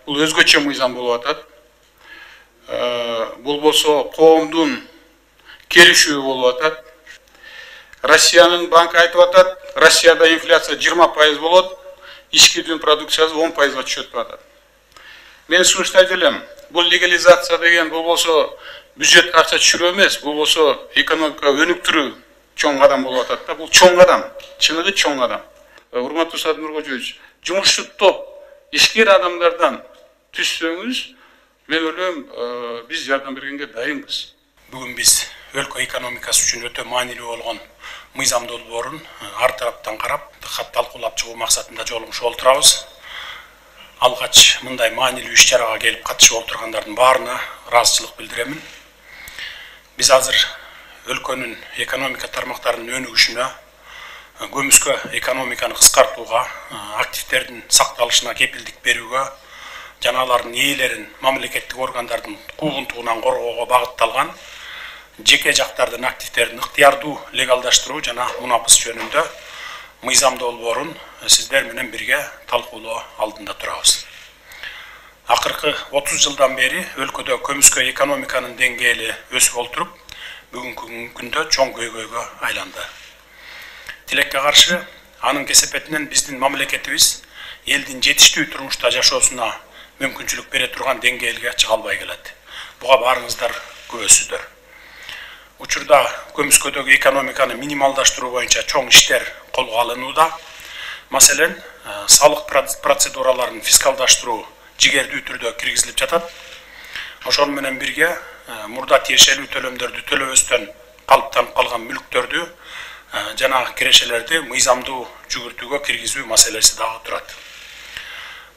Бул өзгөчө мыйзам болуп атат. Бул болсо коомдун келишүүбү болуп атат. Россиянын банкы айтып атат, Россияда инфляция 20% болот, ички дүң продукциясы 10%га түшөт деп атат. Мен сунуштайт элем, бул легализация деген бул болсо бюджетке акча түшүрүү эмес, бул болсо экономика өнүктүрүү чоң кадам болуп атат да. Бул чоң кадам, чыныгы чоң кадам. Урматтуу Садыр Нуркожоевич, жумушчу топ ишкер адамдардан түшсөңүз, мен ойлойм, биз жардам бергенге дайынбыз. Бүгүн биз өлкө экономикасы үчүн өтө маанилүү болгон мыйзам долбоорун ар тараптан карап, талкуулап чыгуу максатында жолугушуп олтурабыз. Алгач мындай маанилүү иш-чарага келип катышып олтургандардын баарына ыраазычылык билдиремин. Биз азыр өлкөнүн экономика тармактарынын өнүгүшүнө, көмүскө экономиканы кыскартууга, активдердин сакталышына кепилдик берүүгө, жана алардын ээлерин мамлекеттик органдардын куугунтугунан коргоого багытталган жеке жактардын активдерин ыктыярдуу легалдаштыруу жана мунапыс жөнүндө мыйзам долбоорун сиздер менен бирге талкуулоо алдында турабыз. Акыркы 30 жылдан бери өлкөдө көмүскө экономиканын деңгээли өсүп олтуруп, бүгүнкү күндө чоң көйгөйгө айланды. Тилекке каршы, анын кесепетинен биздин мамлекетибиз элдин жетиштүү турмушта жашоосуна мүмкүнчүлүк бере турган деңгээлге чыга албай келет. Буга баарыңыздар күбөсүздөр. Учурда көмүскөдөгү экономиканы минималдаштыруу боюнча чоң иштер колго алынууда. Маселен, салык процедураларын фискалдаштыруу жигердүү түрдө киргизилип жатат. Ошол менен бирге мурда тиешелүү төлөмдөрдү төлөбөстөн калыптанып калган мүлктөрдү жана кирешелерди мыйзамдуу жүгүртүүгө киргизүү маселеси дагы турат.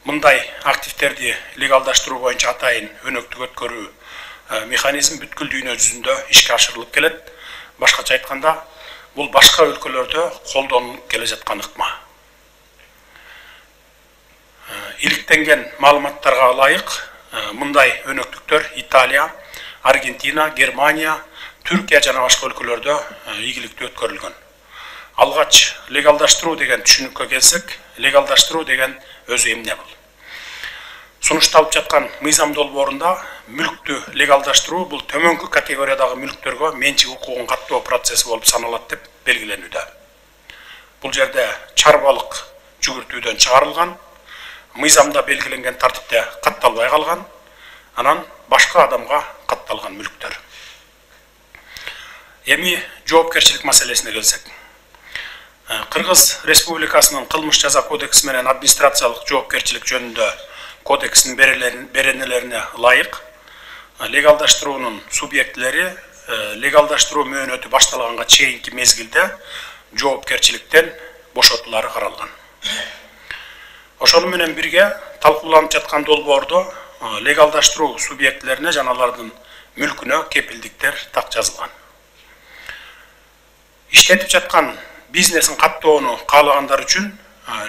Мындай активдерди легалдаштыруу боюнча атайын өнөктүк өткөрүү механизм бүткүл дүйнө жүзүндө ишке ашырылып келет. Башкача айтканда, бул башка өлкөлөрдө колдонулуп келе жаткан ыкма. Иликтенген маалыматтарга ылайык, мындай өнөктүктөр Италия, Аргентина, Германия, Түркия жана башка өлкөлөрдө ийгиликтүү өткөрүлгөн. Алгач легалдаштыруу деген түшүнүккө келсек, легалдаштыруу деген өзү эмне бул? Сунушталып жаткан мыйзам долбоорунда мүлктү легалдаштыруу бул төмөнкү категориядагы мүлктөргө менчик укугун каттоо процесси болуп саналат деп белгиленүүдө. Бул жерде чарбалык жүгүртүүдөн чыгарылган, мыйзамда белгиленген тартипте катталбай калган, анан башка адамга катталган мүлктөр. Эми жоопкерчилик маселесине келсек. Кыргыз Республикасынын кылмыш жаза кодекси менен администрациялык жоопкерчилик жөнүндө кодексинин беренелерине ылайык, легалдаштыруунун субъектилери легалдаштыруу мөөнөтү башталганга чейинки мезгилде жоопкерчиликтен бошотулары каралган. Ошол менен бирге талкууланып жаткан долбоордо легалдаштыруу субъектилерине жана алардын мүлкүнө кепилдиктер так жазылган. Иштетип жаткан бизнесин каттоону каалагандар үчүн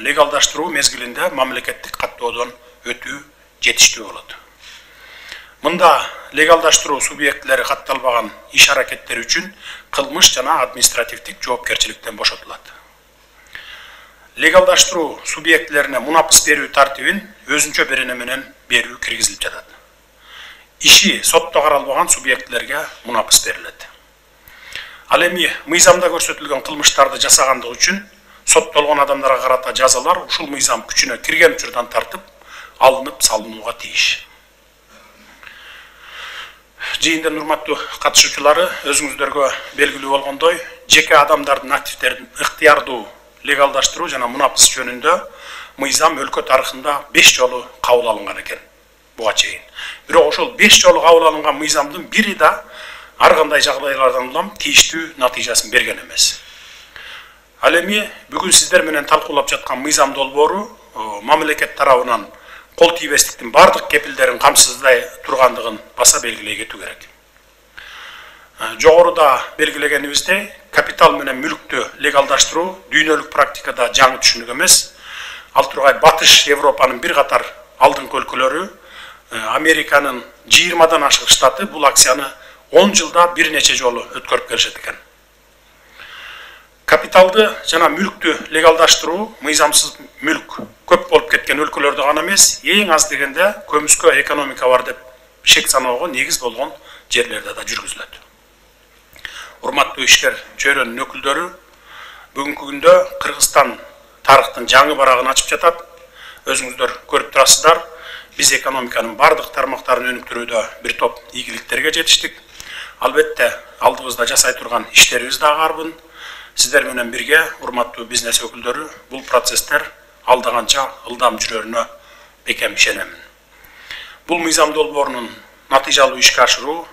легалдаштыруу мезгилинде мамлекеттик каттоодон өтүү жетиштүү болот. Мында легалдаштыруу субъектилери катталбаган иш аракеттери үчүн кылмыш жана административдик жоопкерчиликтен бошотулат. Легалдаштыруу субъектилерине мунапыс берүү тартибин өзүнчө берене менен берүү киргизилип жатат. Иши сотто каралбаган субъектилерге мунапыс берилет. Ал эми мыйзамда көрсөтүлгөн кылмыштарды жасагандыгы үчүн соттолгон адамдарга карата жазалар ушул мыйзам күчүнө кирген учурдан тартып алынып салынууга тийиш. Жыйындын урматтуу катышуучулары, өзүңүздөргө белгилүү болгондой, жеке адамдардын активдерин ыктыярдуу легалдаштыруу жана мунапыс жөнүндө мыйзам өлкө тарыхында 5 жолу кабыл алынган экен буга чейин. Бирок ошол 5 жолу кабыл алынган мыйзамдын бири да ар кандай жагдайлардан улам тийиштүү натыйжасын берген эмес. Ал эми бүгүн сиздер менен талкуулап жаткан мыйзам долбоору мамлекет тарабынан кол тийбестиктин бардык кепилдерин камсыздай тургандыгын баса белгилей кетүү керек. Жогоруда белгилегенибиздей, капитал менен мүлктү легалдаштыруу дүйнөлүк практикада жаңы түшүнүк эмес. Ал тургай Батыш Европанын бир катар алдыңкы өлкөлөрү, Американын 20дан ашык штаты бул акцияны 10 жылда бир нече жолу өткөрүп келишет экен. Капиталды жана мүлктү легалдаштыруу, мыйзамсыз мүлк көп болуп кеткен өлкөлөрдө гана эмес, эң аз дегенде көмүскө экономика бар деп шек саноого негиз болгон жерлерде да жүргүзүлөт. Урматтуу ишкер чөйрөнүн өкүлдөрү, бүгүнкү күндө Кыргызстан тарыхтын жаңы барагын ачып жатат. Өзүңүздөр көрүп турасыздар. Биз экономиканын бардык тармактарын өнүктүрүүдө бир топ ийгиликтерге жетиштик. Албетте, алдыбызда жасай турган иштерибиз да арбын. Сиздер менен бирге, урматтуу бизнес өкүлдөрү, бул процесстер алдаганча ылдам жүрөрүнө бекем ишенемин. Бул мыйзам долбоорунун натыйжалуу ишке ашыруу,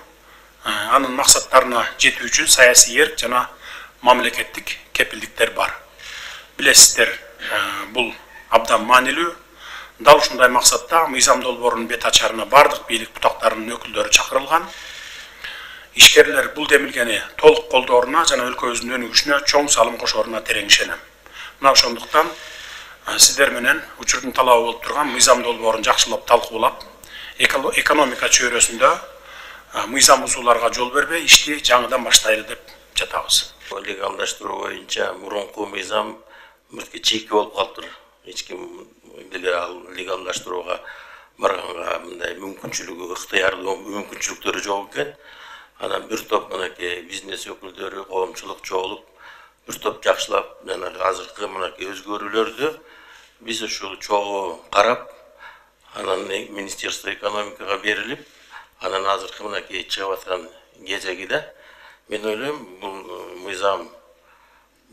анын максаттарына жетүү үчүн саясий эрк жана мамлекеттик кепилдиктер бар. Билесиздер, бул абдан маанилүү. Дал ушундай максатта мыйзам долбоорунун бет ачарына бардык бийлик бутактарынын өкүлдөрү чакырылган. Ишкерлер бул демилгени толук колдооруна жана өлкөбүздүн өнүгүшүнө чоң салым кошоруна терең ишенем. Мына ошондуктан сиздер менен учурдун талабы болуп турган мыйзам долбоорун жакшылап талкуулап, экономика чөйрөсүндө мыйзам бузууларга жол бербей, ишти жаңыдан баштайлы деп жатабыз. Легалдаштыруу боюнча мурунку мыйзам чийки болуп калыптыр. Эч ким легалдаштырууга барганга мындай мүмкүнчүлүгү, ыктыярдуу мүмкүнчүлүктөрү жок экен. Анан бир топ мынакей бизнес өкүлдөрү, коомчулук чогулуп, бир топ жакшылап, жана азыркы мынакей өзгөрүүлөрдү биз ушул чогуу карап, анан Министерство экономикага берилип, анан азыркы мынакей чыгып аткан кезегиде мен ойлойм, бул мыйзам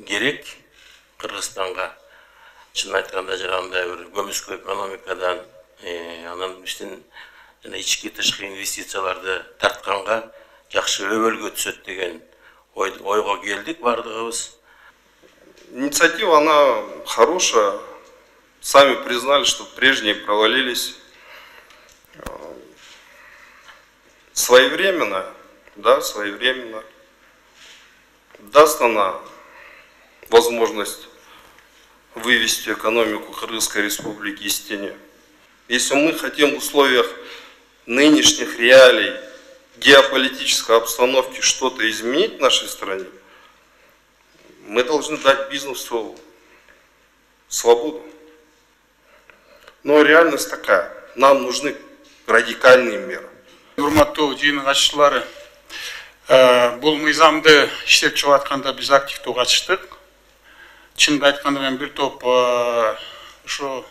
керек Кыргызстанга. Чын айтканда жанагындай бир көмүскө экономикадан, анан биздин жана ички тышкы инвестицияларды тартканга жакшы өбөлгө түшөт деген ойго келдик бардыгыбыз. Инициатива, она хорошая. Сами признали, что прежние провалились. Своевременно, да, своевременно. Даст она возможность вывести экономику Кыргызской Республики из тени. Если мы хотим в условиях нынешних реалий, геополитической обстановки что-то изменить в нашей стране, мы должны дать бизнесу свободу. Но реальность такая. Нам нужны радикальные меры. Урматтуу жыйын катышчылары, бул мыйзамды иштеп чыгып атканда биз активдүү катыштык. Чынды айтканда мен бир топ ушу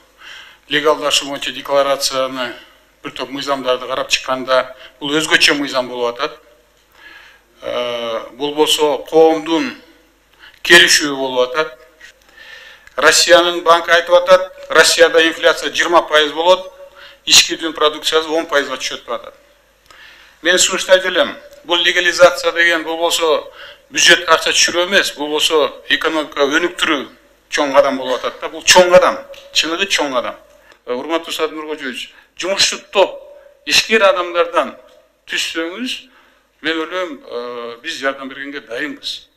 легалдашуу боюнча декларацияны, бир топ мыйзамдарды карап чыкканда, бул өзгөчө мыйзам болуп атат. Бул болсо коомдун келишүүбү болуп атат. Россиянын банкы айтып атат, Россияда инфляция 20% болот, ички дүн продукциясы 10%га түшөт деп атат. Мен сунуштайт элем, бул легализация деген бул болсо бюджетке акча түшүрүү эмес, бул болсо экономика өнүктүрүү чоң кадам болуп атат да. Бул чоң кадам, чыныгы чоң кадам. Урматтуу Садыр Нуркожоевич, жумушчу топ ишкер адамдардан түшсөңүз, мен ойлойм, биз жардам бергенге дайынбыз.